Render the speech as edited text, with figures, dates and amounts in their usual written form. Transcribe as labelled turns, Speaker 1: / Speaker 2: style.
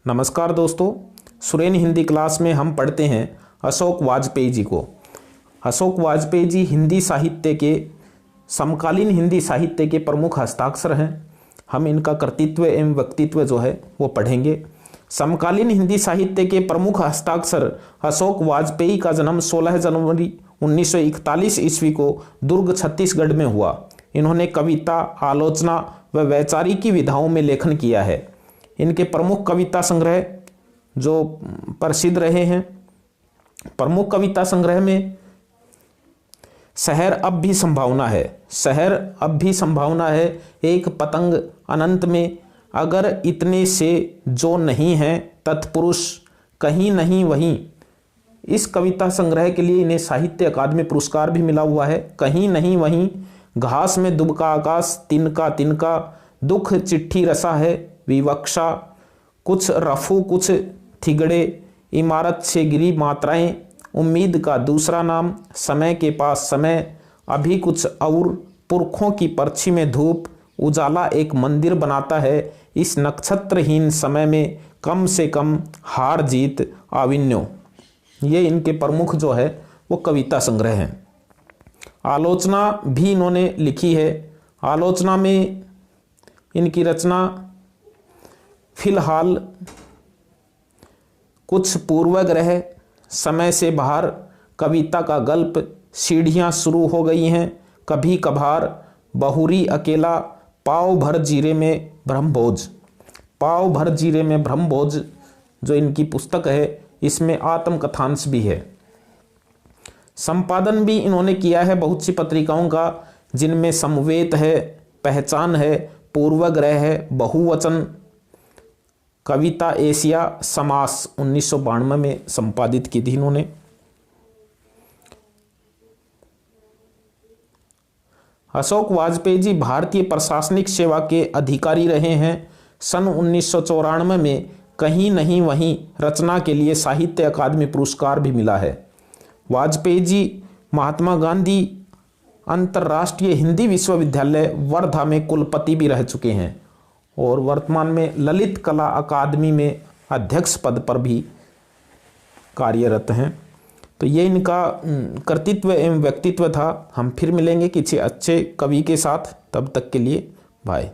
Speaker 1: नमस्कार दोस्तों, सुरेन हिंदी क्लास में हम पढ़ते हैं अशोक वाजपेयी जी को। अशोक वाजपेयी जी हिंदी साहित्य के समकालीन हिंदी साहित्य के प्रमुख हस्ताक्षर हैं। हम इनका कृतित्व एवं व्यक्तित्व जो है वो पढ़ेंगे। समकालीन हिंदी साहित्य के प्रमुख हस्ताक्षर अशोक वाजपेयी का जन्म 16 जनवरी 1941 ईस्वी को दुर्ग छत्तीसगढ़ में हुआ। इन्होंने कविता, आलोचना व वैचारिकी विधाओं में लेखन किया है। इनके प्रमुख कविता संग्रह जो प्रसिद्ध रहे हैं, प्रमुख कविता संग्रह में शहर अब भी संभावना है, शहर अब भी संभावना है, एक पतंग अनंत में, अगर इतने से जो नहीं है तत्पुरुष, कहीं नहीं वहीं। इस कविता संग्रह के लिए इन्हें साहित्य अकादमी पुरस्कार भी मिला हुआ है। कहीं नहीं वहीं, घास में दुबका आकाश, तिनका तिनका, दुख चिट्ठी रसा है, विवक्षा, कुछ रफू कुछ थिगड़े, इमारत से गिरी मात्राएं, उम्मीद का दूसरा नाम, समय के पास समय, अभी कुछ और, पुरखों की पर्ची में धूप, उजाला एक मंदिर बनाता है, इस नक्षत्रहीन समय में, कम से कम, हार जीत आविन्यो। ये इनके प्रमुख जो है वो कविता संग्रह हैं। आलोचना भी इन्होंने लिखी है। आलोचना में इनकी रचना फिलहाल, कुछ पूर्वग्रह, समय से बाहर, कविता का गल्प, सीढ़ियाँ शुरू हो गई हैं, कभी कभार, बहुरी अकेला, पाव भर जीरे में ब्रह्मभोज। पाव भर जीरे में ब्रह्मभोज जो इनकी पुस्तक है, इसमें आत्मकथांश भी है। संपादन भी इन्होंने किया है बहुत सी पत्रिकाओं का, जिनमें समवेत है, पहचान है, पूर्वग्रह है, बहुवचन, कविता एशिया, समास 1992 में संपादित की थी इन्होंने। अशोक वाजपेयी जी भारतीय प्रशासनिक सेवा के अधिकारी रहे हैं। सन 1994 में कहीं नहीं वहीं रचना के लिए साहित्य अकादमी पुरस्कार भी मिला है। वाजपेयी जी महात्मा गांधी अंतर्राष्ट्रीय हिंदी विश्वविद्यालय वर्धा में कुलपति भी रह चुके हैं और वर्तमान में ललित कला अकादमी में अध्यक्ष पद पर भी कार्यरत हैं। तो ये इनका कृतित्व एवं व्यक्तित्व था। हम फिर मिलेंगे किसी अच्छे कवि के साथ, तब तक के लिए बाय।